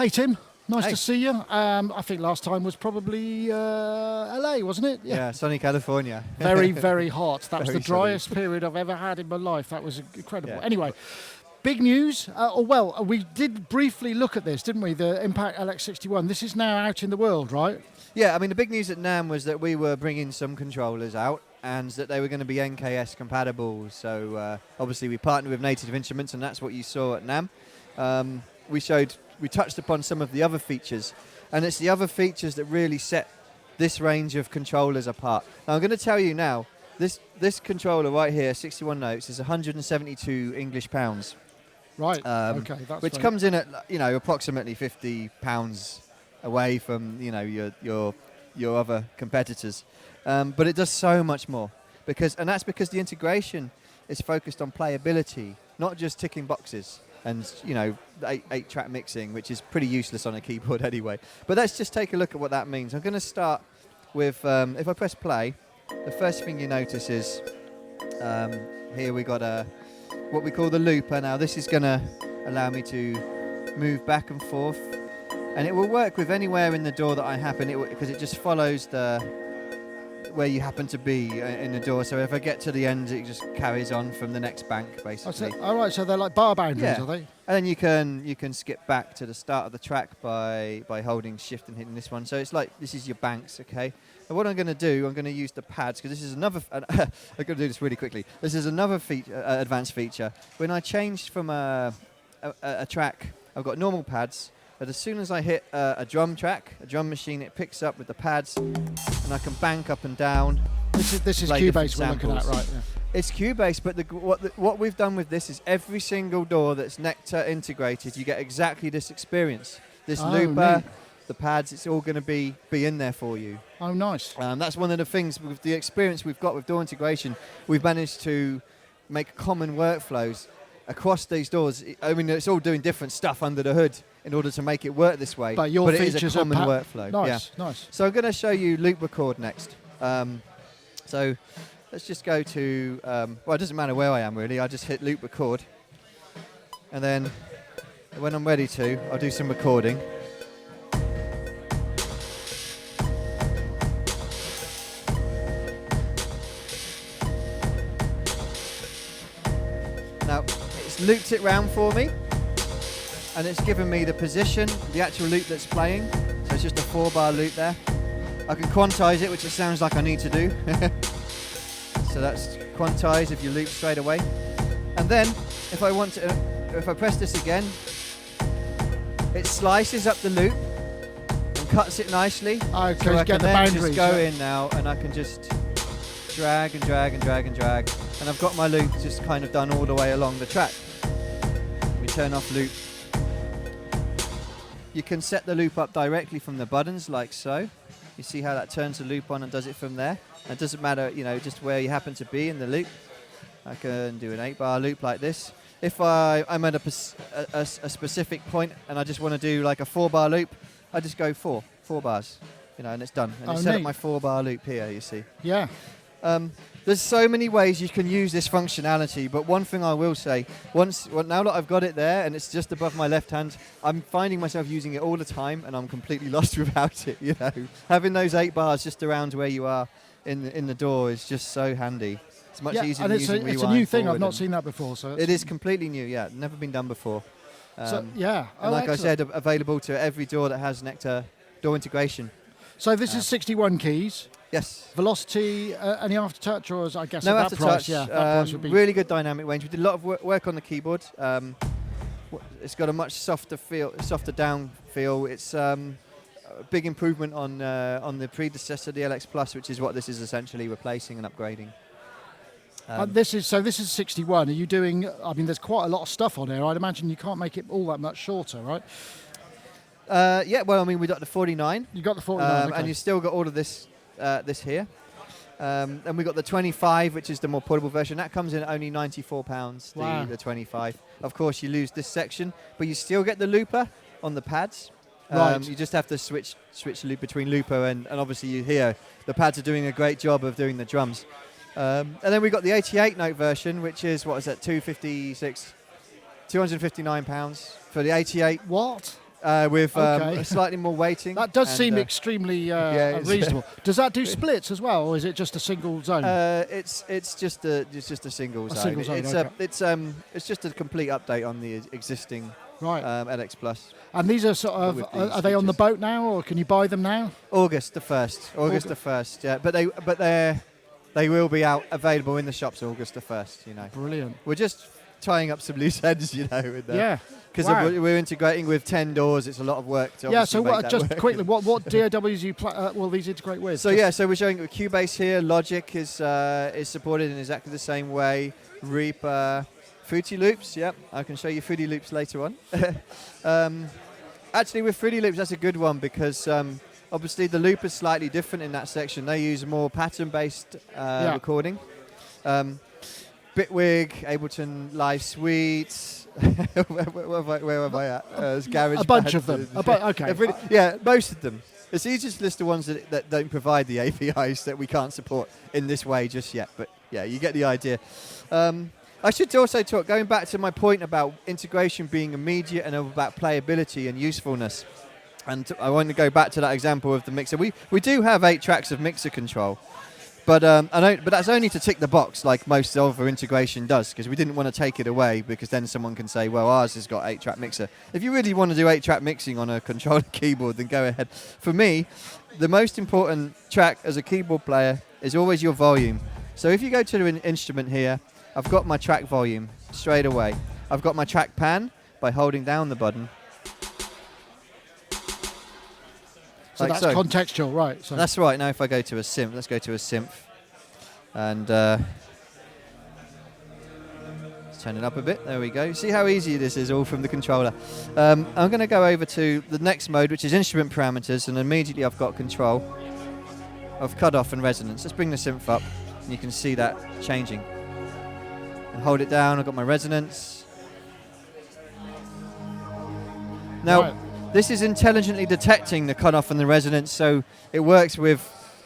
Hey Tim, nice Hey. to see you. I think last time was probably LA, wasn't it? Yeah, sunny California. Very, very hot. That was Very the driest period I've ever had in my life. That was incredible. Yeah. Anyway, big news. We did briefly look at this, didn't we? The Impact LX61. This is now out in the world, right? Yeah, I mean, the big news at NAMM was that we were bringing some controllers out and that they were going to be NKS compatible. So obviously we partnered with Native Instruments, and that's what you saw at NAMM. We touched upon some of the other features, and it's the other features that really set this range of controllers apart. Now I'm going to tell you now, this controller right here, 61 notes, is 172 English pounds. Right. Okay. That's which comes in at approximately £50 away from your other competitors, but it does so much more and that's because the integration is focused on playability, not just ticking boxes and eight-track mixing, which is pretty useless on a keyboard anyway. But let's just take a look at what that means. I'm going to start with if I press play, the first thing you notice is here we got what we call the looper. Now this is going to allow me to move back and forth, and it will work with anywhere in the DAW that I happen, because it just follows where you happen to be in the DAW. So if I get to the end, it just carries on from the next bank, basically. All right, so they're like bar boundaries, yeah. Are they? And then you can skip back to the start of the track by holding shift and hitting this one. So it's like this is your banks, okay? And what I'm going to do, I'm going to use the pads, because this is another. I'm going to do this really quickly. This is another advanced feature. When I change from a track, I've got normal pads. But as soon as I hit a drum track, a drum machine, it picks up with the pads, and I can bank up and down. This is Cubase we're looking at, right? Yeah. It's Cubase, but what we've done with this is every single DAW that's Nektar integrated, you get exactly this experience. This looper, neat. the pads, it's all going to be in there for you. Oh, nice. That's one of the things with the experience we've got with DAW integration. We've managed to make common workflows across these DAWs. I mean, it's all doing different stuff under the hood in order to make it work this way. But your features it is a common workflow. Nice, yeah. nice. So I'm going to show you loop record next. So let's just go to, well, it doesn't matter where I am really. I just hit loop record. And then when I'm ready to, I'll do some recording. Now, it's looped it round for me. And it's given me the position, the actual loop that's playing. So it's just a 4-bar loop there. I can quantize it, which it sounds like I need to do. So that's quantize if you loop straight away. And then, if I press this again, it slices up the loop and cuts it nicely. Okay, so I get can the then boundaries, just go in now, and I can just drag and drag and drag and drag. And I've got my loop just kind of done all the way along the track. We turn off loop. You can set the loop up directly from the buttons, like so. You see how that turns the loop on and does it from there. And it doesn't matter, just where you happen to be in the loop. I can do an 8-bar loop like this. If I'm at a specific point and I just want to do like a 4-bar loop, I just go 4 bars, and it's done. And it's set up my 4-bar loop here, you see. Yeah. There's so many ways you can use this functionality, but one thing I will say, now that I've got it there and it's just above my left hand, I'm finding myself using it all the time, and I'm completely lost without it. Having those 8 bars just around where you are in the DAW is just so handy. It's much easier than using Rewind. It's a new thing. I've not seen that before. So it is completely new. Yeah, never been done before. And like I said, available to every DAW that has Nektar DAW integration. So this is 61 keys. Yes. Velocity, any aftertouch, or I guess no at that price, aftertouch. that price would be really good dynamic range. We did a lot of work on the keyboard. It's got a much softer down feel. It's a big improvement on the predecessor, the LX Plus, which is what this is essentially replacing and upgrading. This is 61. Are you doing? I mean, there's quite a lot of stuff on here. I'd imagine you can't make it all that much shorter, right? Yeah. Well, I mean, we got the 49. You got the 49, okay. And you still got all of this here. And we got the 25, which is the more portable version. That comes in at only £94. Wow. The 25. Of course, you lose this section, but you still get the looper on the pads. Right. You just have to switch loop between looper and obviously you hear the pads are doing a great job of doing the drums. And then we got the 88 note version, which is, what is that, £259 for the 88. What? with Okay. slightly more weighting. That does and, seem extremely it's- reasonable. Does that do splits as well, or is it just a single zone? it's just a single zone. single zone, It's okay. it's just a complete update on the existing Right. LX Plus. And these are sort of, with these are they on the features. boat now, or can you buy them now? August the 1st. August the 1st. Yeah, but they will be out available in the shops August the 1st. You know. Brilliant. We're just tying up some loose ends, you know. With that. Yeah. Because Wow. we're integrating with 10 DAWs, it's a lot of work to Yeah, obviously so make what, that just work. quickly, what DAWs you will these integrate with? So yeah, so we're showing Cubase here. Logic is supported in exactly the same way. Reaper, Fruity Loops. Yep, I can show you Fruity Loops later on. Actually, with Fruity Loops, that's a good one because obviously the loop is slightly different in that section. They use more pattern-based recording. Bitwig, Ableton Live Suite. where am I at? It's Garage A bunch of them. Okay. Yeah, most of them. It's easier to list the ones that don't provide the APIs that we can't support in this way just yet. But yeah, you get the idea. I should also talk, going back to my point about integration being immediate and about playability and usefulness. And I want to go back to that example of the mixer. We do have 8 tracks of mixer control. But but that's only to tick the box, like most other integration does, because we didn't want to take it away, because then someone can say, well, ours has got 8-track mixer. If you really want to do 8-track mixing on a controller keyboard, then go ahead. For me, the most important track as a keyboard player is always your volume. So if you go to an instrument here, I've got my track volume straight away. I've got my track pan by holding down the button. So like that's contextual, right? So That's right. Now if I go to a synth, let's go to a synth. And let's turn it up a bit. There we go. See how easy this is all from the controller. I'm going to go over to the next mode, which is instrument parameters, and immediately I've got control of cutoff and resonance. Let's bring the synth up, and you can see that changing. And hold it down. I've got my resonance. Now, Right. this is intelligently detecting the cutoff and the resonance, so it works with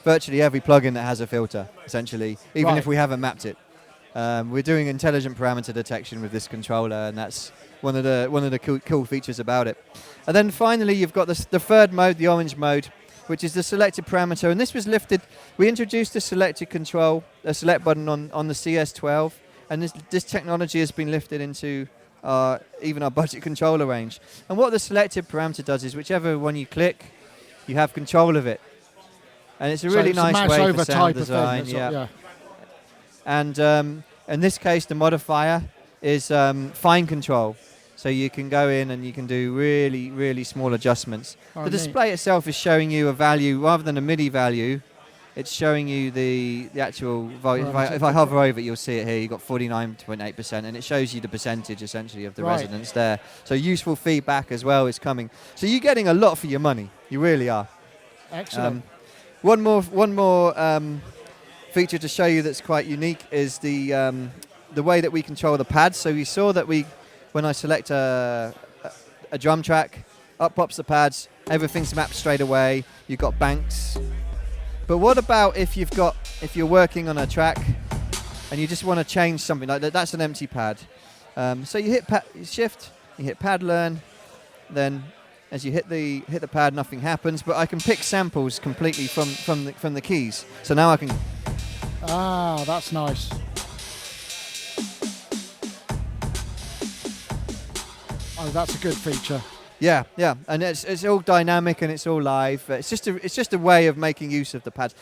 virtually every plugin that has a filter, essentially, even Right. if we haven't mapped it. We're doing intelligent parameter detection with this controller, and that's one of the cool features about it. And then finally, you've got the third mode, the orange mode, which is the selected parameter. And this was lifted. We introduced the selected control, a select button on the CS12, and this technology has been lifted into even our budget controller range. And what the selected parameter does is whichever one you click, you have control of it. And it's a really it's a nice mouse way over for sound type of thing, design. that's all, yeah. And in this case, the modifier is fine control. So you can go in and you can do really, really small adjustments. Oh, The neat. display itself is showing you a value rather than a MIDI value. It's showing you the actual volume. If I hover over it, you'll see it here. You've got 49.8%, and it shows you the percentage, essentially, of the Right. resonance there. So useful feedback as well is coming. So you're getting a lot for your money. You really are. Excellent. One more feature to show you that's quite unique is the way that we control the pads. So you saw that when I select a drum track, up pops the pads. Everything's mapped straight away. You've got banks. But what about if you're working on a track and you just want to change something like that? That's an empty pad. So you hit shift, you hit pad learn, then as you hit the pad, nothing happens. But I can pick samples completely from the keys. So now I can. Ah, that's nice. Oh, that's a good feature. Yeah, and it's all dynamic and it's all live. It's just a way of making use of the pads.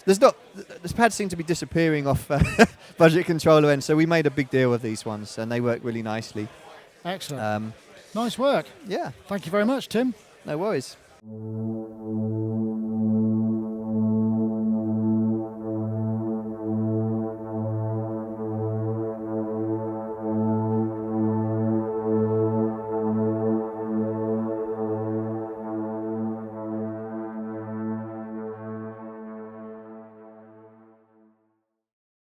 This pads seem to be disappearing off budget controller end, so we made a big deal of these ones, and they work really nicely. Excellent. Nice work. Yeah, Thank you very much, Tim. no worries.